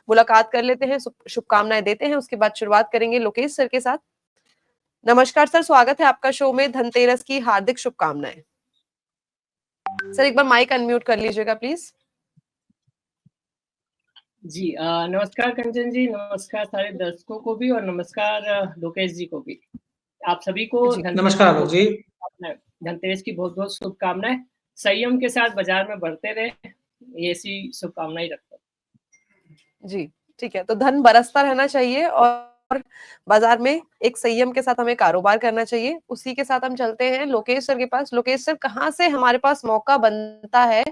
मुलाकात कर लेते हैं, शुभकामनाएं देते हैं। उसके बाद शुरुआत करेंगे लोकेश सर के साथ। नमस्कार सर, स्वागत है आपका शो में। धनतेरस की हार्दिक शुभकामनाएं। सर एक बार माइक अनम्यूट कर लीजिएगा प्लीज। जी नमस्कार कंचन जी, नमस्कार सारे दर्शकों को भी, और नमस्कार लोकेश जी को भी। आप सभी को नमस्कार जी। धनतेरस की बहुत बहुत शुभकामनाएं। संयम के साथ बाजार में बढ़ते रहे, ऐसी शुभकामनाएं रखता हूं। जी ठीक है, तो धन बरसता रहना चाहिए और बाजार में एक संयम के साथ हमें कारोबार करना चाहिए। उसी के साथ हम चलते हैं लोकेश सर के पास। लोकेश सर, कहाँ से हमारे पास मौका बनता है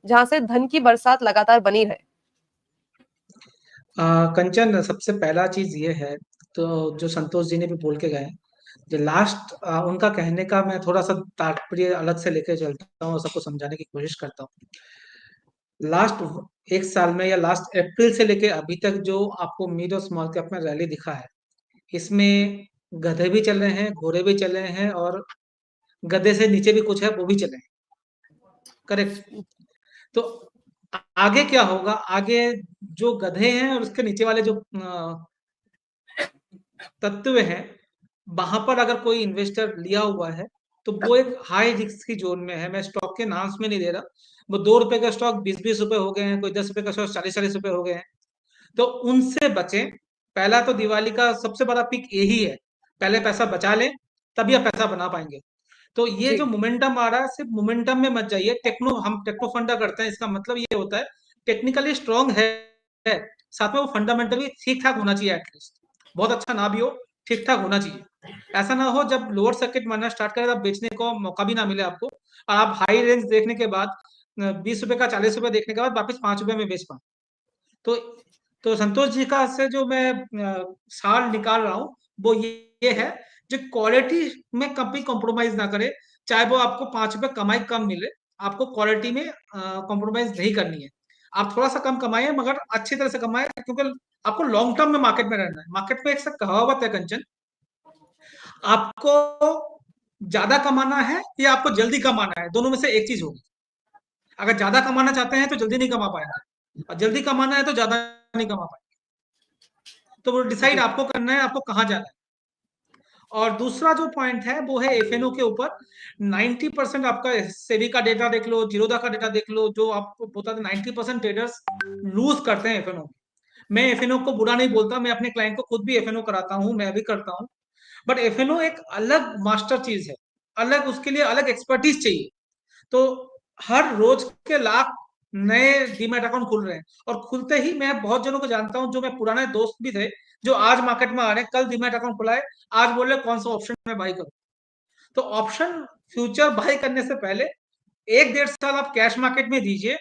जहां से धन की बरसात लगातार बनी रहे? कंचन, सबसे पहला चीज ये है, तो जो संतोष जी ने भी बोल के गए, जो लास्ट उनका कहने का मैं थोड़ा सा तात्पर्य अलग से लेके चलता हूँ और सबको समझाने की कोशिश करता हूँ। लास्ट एक साल में या लास्ट अप्रैल से लेके अभी तक जो आपको मिड और स्मॉल कैप में रैली दिखा है, इसमें गधे भी चल रहे हैं, घोड़े भी चल रहे हैं, और गधे से नीचे भी कुछ है वो भी चले हैं। करेक्ट। तो आगे क्या होगा? आगे जो गधे हैं और उसके नीचे वाले जो तत्व हैं, वहां पर अगर कोई इन्वेस्टर लिया हुआ है तो वो एक हाई रिस्क की जोन में है। मैं स्टॉक के नाम में नहीं दे रहा, वो 2 रुपए का स्टॉक 20-20 रुपए हो गए हैं, कोई 10 रुपए का स्टॉक 40-40 रुपए हो गए हैं, तो उनसे बचें। पहला तो दिवाली का सबसे बड़ा पिक यही है, पहले पैसा बचा लें, तभी आप पैसा बना पाएंगे। तो ये जो मोमेंटम आ रहा है, सिर्फ मोमेंटम में मत जाइए। हम टेक्नो फंडा करते हैं, इसका मतलब ये होता है टेक्निकली स्ट्रांग है, साथ में वो फंडामेंटली ठीक ठाक होना चाहिए। एटलीस्ट बहुत अच्छा ना भी हो, ठीक ठाक होना चाहिए। ऐसा ना हो जब लोअर सर्किट मारना स्टार्ट करे तब बेचने को मौका भी ना मिले आपको, और आप हाई रेंज देखने के बाद 20 रुपए का 40 रुपए देखने के बाद वापस 5 रुपए में बेच पाए। तो संतोष जी का से जो मैं सार निकाल रहा हूँ वो ये है, जो क्वालिटी में कभी कॉम्प्रोमाइज ना करे। चाहे वो आपको 5 रुपए कमाई कम मिले, आपको क्वालिटी में कॉम्प्रोमाइज नहीं करनी है। आप थोड़ा सा कम कमाए मगर अच्छी तरह से कमाए, क्योंकि आपको लॉन्ग टर्म में मार्केट में रहना है। मार्केट में एक से कहावत है कंचन, आपको ज्यादा कमाना है या आपको जल्दी कमाना है, दोनों में से एक चीज होगी। अगर ज्यादा कमाना चाहते हैं तो जल्दी नहीं कमा पाएंगे, और जल्दी कमाना है तो ज्यादा नहीं कमा पाएंगे। तो वो डिसाइड आपको करना है, आपको कहाँ जाना है। और दूसरा जो पॉइंट है वो है एफएनओ के ऊपर। 90% आपका सेबी का डेटा देख लो, जीरोधा का डेटा देख लो, जो आपको बताते 90% ट्रेडर्स लूज करते हैं एफएनओ। मैं एफएनओ को बुरा नहीं बोलता, मैं अपने क्लाइंट को खुद भी एफएनओ कराता हूँ, मैं भी करता हूँ, बट एफएनओ एक अलग मास्टर चीज है, अलग, उसके लिए अलग एक्सपर्टीज चाहिए। तो हर रोज के लाख नए डीमैट अकाउंट खुल रहे हैं, और खुलते ही मैं बहुत जनों को जानता हूं जो मैं पुराने दोस्त भी थे, जो आज मार्केट में आ रहे हैं, कल डीमैट अकाउंट खुला है, आज बोल रहे कौन सा ऑप्शन में बाई करूं। तो ऑप्शन फ्यूचर बाई करने से पहले 1-1.5 साल आप कैश मार्केट में दीजिए,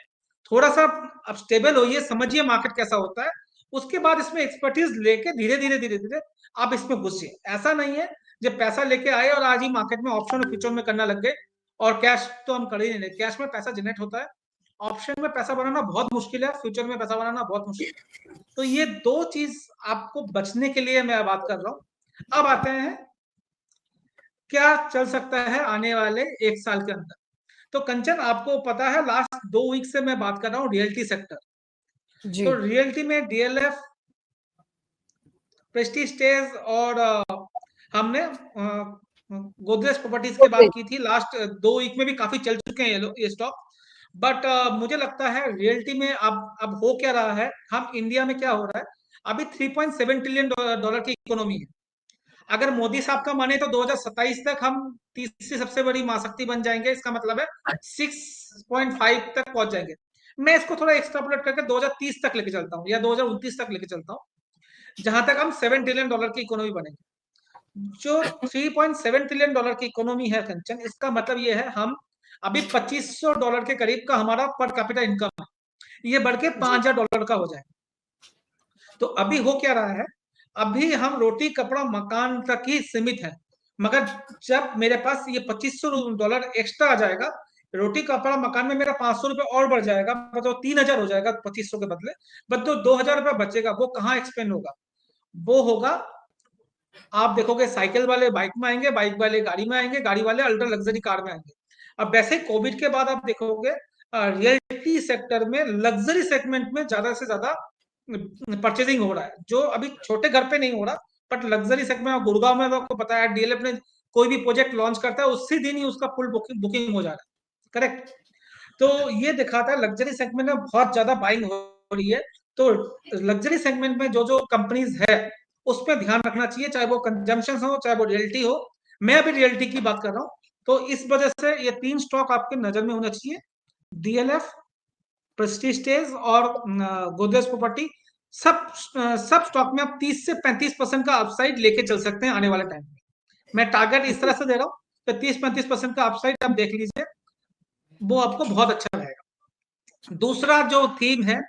थोड़ा सा अब स्टेबल होइए, समझिए मार्केट कैसा होता है, उसके बाद इसमें एक्सपर्टीज लेके धीरे धीरे धीरे धीरे आप इसमें घुसिए। ऐसा नहीं है जब पैसा लेके आए और आज ही मार्केट में ऑप्शन और फ्यूचर में करना लग गए, और कैश तो हम कर ही नहीं रहे। कैश में पैसा जनरेट होता है, ऑप्शन में पैसा बनाना बहुत मुश्किल है, फ्यूचर में पैसा बनाना बहुत मुश्किल है। तो ये दो चीज आपको बचने के लिए मैं बात कर रहा हूं। अब आते हैं क्या चल सकता है आने वाले 1 साल के अंदर। तो कंचन, आपको पता है लास्ट 2 वीक से मैं बात कर रहा हूँ रियल्टी सेक्टर। तो रियल्टी में डीएलएफ, प्रेस्टीज और हमने गोदरेज प्रॉपर्टीज की बात की थी। लास्ट 2 वीक में भी काफी चल चुके हैं ये स्टॉक, बट मुझे लगता है रियल्टी में अब हो क्या रहा है, हम इंडिया में क्या हो रहा है, अभी 3.7 ट्रिलियन डॉलर की इकोनॉमी है। अगर मोदी साहब का माने तो 2027 तक हम तीसरी सबसे बड़ी महाशक्ति बन जाएंगे, इसका मतलब है 6.5 तक पहुंच जाएंगे। मैं इसको थोड़ा एक्स्ट्रापोलेट करके 2030 तक लेके चलता हूँ या 2029 तक लेके चलता हूँ, जहां तक हम 7 ट्रिलियन डॉलर की इकोनॉमी बनेंगे। जो 3.7 ट्रिलियन डॉलर की इकोनॉमी है कंचन, इसका मतलब ये है हम अभी $2500 के करीब का हमारा पर कैपिटा इनकम है, ये बढ़ के $5000 का हो जाएगा। तो अभी हो क्या रहा है, अभी हम रोटी कपड़ा मकान तक ही सीमित है, मगर जब मेरे पास ये $2500 एक्स्ट्रा आ जाएगा, रोटी कपड़ा मकान में मेरा ₹500 और बढ़ जाएगा, मतलब 3000 हो जाएगा 2500 के बदले, बट तो ₹2000 बचेगा, वो कहाँ एक्सपेंड होगा? वो होगा, आप देखोगे साइकिल वाले बाइक में आएंगे, बाइक वाले गाड़ी में आएंगे, गाड़ी वाले अल्ट्रा लग्जरी कार में आएंगे। अब वैसे कोविड के बाद आप देखोगे रियलिटी सेक्टर में, लग्जरी सेगमेंट में ज्यादा से ज्यादा परचेजिंग हो रहा है, जो अभी छोटे घर पे नहीं हो रहा, बट लग्जरी सेगमेंट में गुड़गांव में तो आपको पता है डीएलएफ ने कोई भी प्रोजेक्ट लॉन्च करता है उसी दिन ही उसका फुल बुकिंग हो जा रहा है, करेक्ट। तो ये दिखाता है लग्जरी सेगमेंट में बहुत ज्यादा बाइंग हो रही है। तो लग्जरी सेगमेंट में जो जो कंपनीज है उस पर ध्यान रखना चाहिए, चाहे वो कंजम्पशन हो चाहे वो रियल्टी हो। मैं अभी रियल्टी की बात कर रहा हूँ, तो इस वजह से ये 3 स्टॉक आपके नजर में होना चाहिए, डीएलएफ, प्रेस्टीज और गोदरेज प्रॉपर्टी। सब स्टॉक में आप 30 से 35% का अपसाइड लेके चल सकते हैं आने वाले टाइम में। मैं टारगेट इस तरह से दे रहा हूँ, तो 30-35% का अपसाइड आप देख लीजिए, वो आपको बहुत अच्छा रहेगा। दूसरा जो थीम है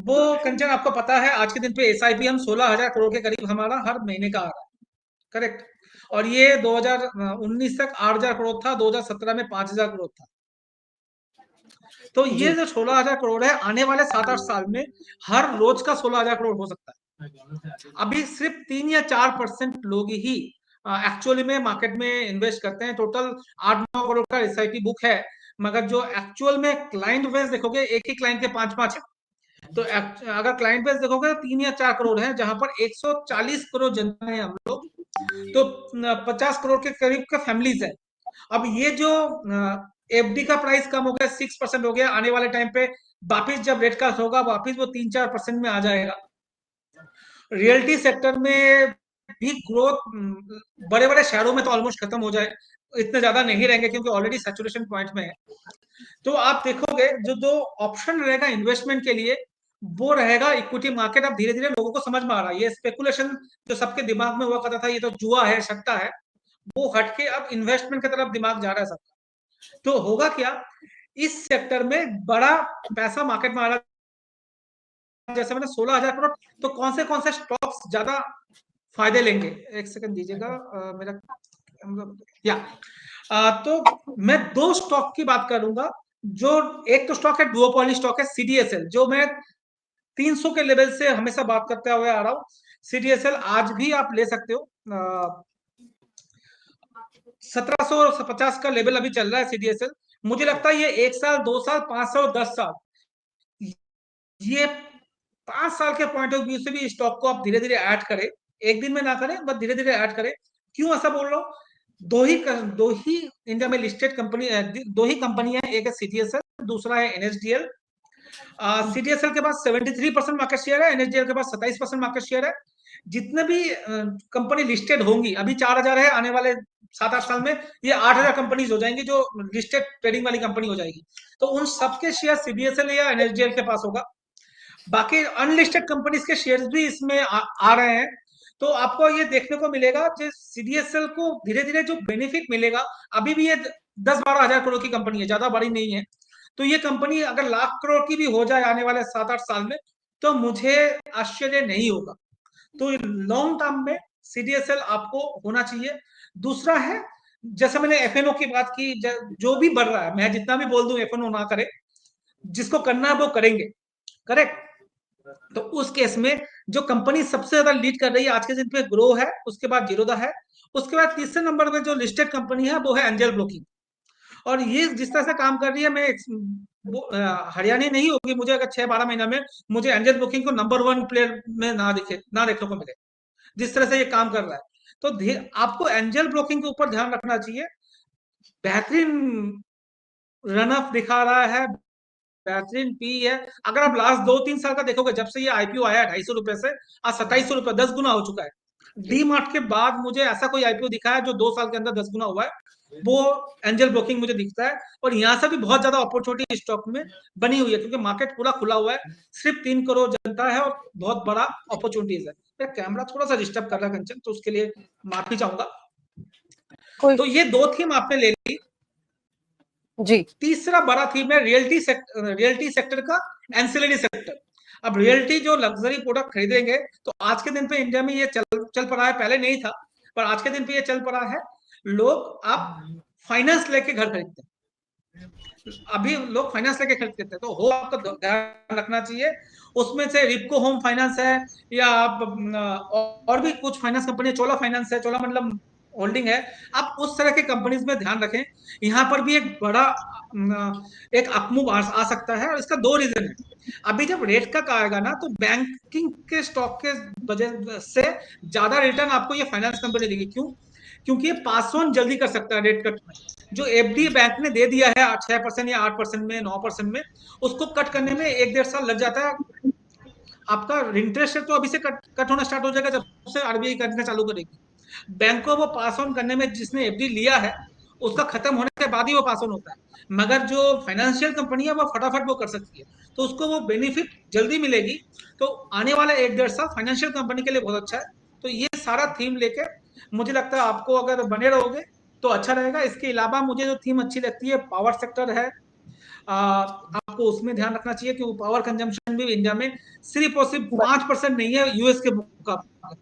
वो कंचन आपको पता है, आज के दिन पे एसआईपी हम 16,000 करोड़ के करीब हमारा हर महीने का आ रहा है, करेक्ट। और ये 2019 तक 8,000 करोड़ था, 2017 में 5,000 करोड़ था। तो ये जो 16,000 करोड़ है, आने वाले 7-8 साल में हर रोज का 16,000 करोड़ हो सकता है। अभी सिर्फ 3 या 4% लोग ही एक्चुअली में मार्केट में इन्वेस्ट करते हैं। टोटल 8-9 करोड़ का एसआईपी बुक है, मगर जो एक्चुअल में क्लाइंट बेस देखोगे, एक ही क्लाइंट के 5-5 है। तो अगर क्लाइंट बेस देखोगे 3 या 4 करोड़ है, जहां पर 140 करोड़ जनता है हम लोग, तो 50 करोड़ के करीब का फैमिलीज है। अब ये जो एफडी का प्राइस कम हो गया, 6% हो गया, आने वाले टाइम पे वापिस जब रेट कट होगा वापिस वो 3-4% में आ जाएगा। रियल्टी सेक्टर में भी ग्रोथ बड़े बड़े शहरों में तो ऑलमोस्ट खत्म हो जाए, इतने ज्यादा नहीं रहेंगे क्योंकि ऑलरेडी सैचुरेशन पॉइंट में है। तो आप देखोगे जो दो ऑप्शन रहेगा इन्वेस्टमेंट के लिए, वो रहेगा इक्विटी मार्केट। अब धीरे धीरे लोगों को समझ में आ रहा है, ये स्पेकुलेशन जो सबके दिमाग में हुआ करता था, ये तो जुआ है, सट्टा है, वो हटके अब इन्वेस्टमेंट की तरफ दिमाग जा रहा है सबका। तो होगा क्या, इस सेक्टर में बड़ा पैसा मार्केट में आ रहा है, जैसे मैंने 16,000 करोड़, तो कौन से स्टॉक्स ज्यादा फायदे लेंगे, एक सेकंड दीजिएगा, मेरा या तो मैं 2 स्टॉक की बात करूंगा। जो एक तो स्टॉक है डुओपोली स्टॉक है सीडीएसएल, जो मैं 300 के लेवल से हमेशा बात करते हुए आ रहा हूँ। सीडीएसएल आज भी आप ले सकते हो, 1750 का लेवल अभी चल रहा है सीडीएसएल। मुझे लगता है ये 1 साल 2 साल 5 साल 10 साल, ये 5 साल के पॉइंट ऑफ व्यू से भी स्टॉक को आप धीरे धीरे ऐड करें, एक दिन में ना करें बट धीरे धीरे ऐड करें। क्यों ऐसा बोल रहा हूँ, दो ही इंडिया में लिस्टेड कंपनी, 2 ही कंपनी है, एक है सीडीएसएल, दूसरा है एनएसडीएल। सीडीएसएल के पास 73% मार्केट शेयर है, एनएसडीएल के पास 27% मार्केट शेयर है। जितने भी कंपनी लिस्टेड होंगी, अभी 4,000 है, आने वाले 7-8 साल में ये 8,000 कंपनीज हो जाएंगी जो लिस्टेड ट्रेडिंग वाली कंपनी हो जाएगी। तो उन सबके शेयर सीडीएसएल या एनएसडीएल के पास होगा। बाकी अनलिस्टेड कंपनीज के शेयर्स भी इसमें आ रहे हैं। तो आपको ये देखने को मिलेगा कि सीडीएसएल को धीरे धीरे जो बेनिफिट मिलेगा, अभी भी ये 10-12 हजार करोड़ की कंपनी है, ज्यादा बड़ी नहीं है। तो ये कंपनी अगर लाख करोड़ की भी हो जाए आने वाले 7-8 साल में, तो मुझे आश्चर्य नहीं होगा। तो लॉन्ग टर्म में सीडीएसएल आपको होना चाहिए। दूसरा है, जैसे मैंने एफएनओ की बात की, जो भी बढ़ रहा है, मैं जितना भी बोल दूं एफएनओ ना करे, जिसको करना है वो करेंगे, करेक्ट। तो उस केस में जो कंपनी सबसे ज्यादा लीड कर रही है आज के दिन पे ग्रो है, उसके बाद जीरोधा है, उसके बाद तीसरे नंबर पे जो लिस्टेड कंपनी है वो है एंजल ब्रोकिंग। और ये जिस तरह से काम कर रही है, मैं हरियाणा नहीं होगी मुझे अगर 6-12 महीना में मुझे एंजल ब्रोकिंग को नंबर 1 प्लेयर में ना देखने को मिले, जिस तरह से ये काम कर रहा है। तो आपको एंजल ब्रोकिंग के ऊपर ध्यान रखना चाहिए। बेहतरीन रनअप दिखा रहा है, बेहतरीन पी है। अगर आप लास्ट 2-3 साल का देखोगे, जब से ये आईपीओ आया 250 रुपए से आज 2700 रुपए, 10 गुना हो चुका है। डी मार्ट के बाद मुझे ऐसा कोई आईपीओ दिखा है जो 2 साल के अंदर 10 गुना हुआ है, वो एंजल ब्रोकिंग मुझे दिखता है। और यहाँ से भी बहुत ज्यादा अपॉर्चुनिटी स्टॉक में बनी हुई है, क्योंकि मार्केट पूरा खुला हुआ है, सिर्फ 3 करोड़ जनता है और बहुत बड़ा अपॉर्चुनिटीज है। मेरा कैमरा थोड़ा सा डिस्टर्ब कर रहा है कंचन, तो उसके लिए माफी चाहूंगा। तो ये 2 थीम आपने ले ली जी। तीसरा बड़ा थीम है रियल्टी सेक्टर का, एंसिलरी सेक्टर। अब रियल्टी जो लग्जरी प्रोडक्ट खरीदेंगे, तो आज के दिन पे इंडिया में ये चल पड़ा है, पहले नहीं था पर आज के दिन पे ये चल पड़ा है। लोग आप फाइनेंस लेके घर खरीदते हैं, अभी लोग फाइनेंस लेके खरीदते हैं, तो हो आपको ध्यान रखना चाहिए। उसमें से रिपको होम फाइनेंस है, या आप और भी कुछ फाइनेंस कंपनी, चोला फाइनेंस है, चोला मंडलम होल्डिंग है, आप उस तरह के कंपनीज में ध्यान रखें। यहाँ पर भी एक बड़ा एक अपमूव आ सकता है, और इसका 2 रीजन है। अभी जब रेट कट आएगा ना, तो बैंकिंग के स्टॉक के वजह से ज्यादा रिटर्न आपको ये फाइनेंस कंपनी देगी। क्यों? क्योंकि ये पास ऑन जल्दी कर सकता है रेट कट में। जो एफडी बैंक ने दे दिया है 6% या 8% में, 9% में, उसको कट करने में 1-1.5 साल लग जाता है। आपका इंटरेस्ट रेट तो अभी से कट होना स्टार्ट हो जाएगा जब से आरबीआई करना चालू करेगी। बैंक को वो पास ऑन करने में, जिसने एफडी लिया है उसका खत्म होने के बाद ही वो पास ऑन होता है। मगर जो फाइनेंशियल कंपनी है वो फटाफट वो कर सकती है, तो उसको वो बेनिफिट जल्दी मिलेगी। तो आने वाला 1-1.5 साल फाइनेंशियल कंपनी के लिए बहुत अच्छा है। तो ये सारा थीम लेके मुझे लगता है आपको अगर बने रहोगे तो अच्छा रहेगा। इसके अलावा मुझे जो थीम अच्छी लगती है, पावर सेक्टर है। आपको उसमें ध्यान रखना चाहिए कि पावर कंजम्पशन भी इंडिया में सिर्फ और सिर्फ 5% नहीं है यूएस के मुकाबले।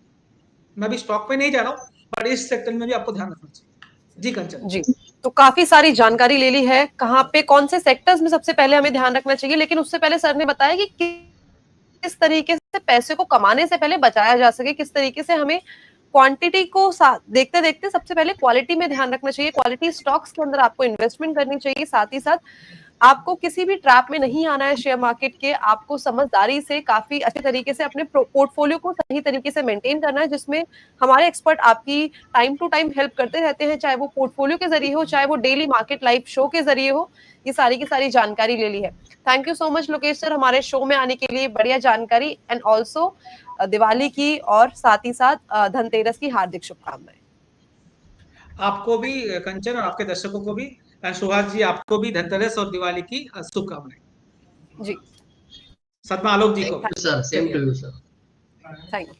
मैं भी स्टॉक पे नहीं जा रहा हूँ, पर इस सेक्टर में भी आपको ध्यान रखना चाहिए। जी कंचन जी, तो काफी सारी जानकारी ले ली है, कहाँ पे कौन से सेक्टर्स में सबसे पहले हमें ध्यान रखना चाहिए। लेकिन उससे पहले सर ने बताया कि किस तरीके से पैसे को कमाने से पहले बचाया जा सके, किस तरीके से हमें क्वांटिटी को देखते देखते सबसे पहले क्वालिटी में ध्यान रखना चाहिए, क्वालिटी स्टॉक्स के अंदर आपको इन्वेस्टमेंट करनी चाहिए। साथ ही साथ आपको किसी भी ट्रैप में नहीं आना है शेयर मार्केट के, आपको समझदारी से काफी अच्छे तरीके से अपने पोर्टफोलियो को सही तरीके से मेंटेन करना है, जिसमें हमारे एक्सपर्ट आपकी टाइम टू टाइम हेल्प करते रहते हैं, चाहे वो पोर्टफोलियो के जरिए हो, चाहे वो डेली मार्केट लाइव शो के जरिए हो। ये सारी की सारी जानकारी ले ली है। Thank you so much Lokesh sir हमारे शो में आने के लिए, बढ़िया जानकारी, एंड ऑल्सो दिवाली की और साथ ही साथ धनतेरस की हार्दिक शुभकामनाएं। आपको भी कंचन और आपके दर्शकों को भी, सुहास जी आपको भी धनतेरस और दिवाली की शुभकामनाएं। जी सदमा आलोक जी को। Sir, same to you sir. Thank you.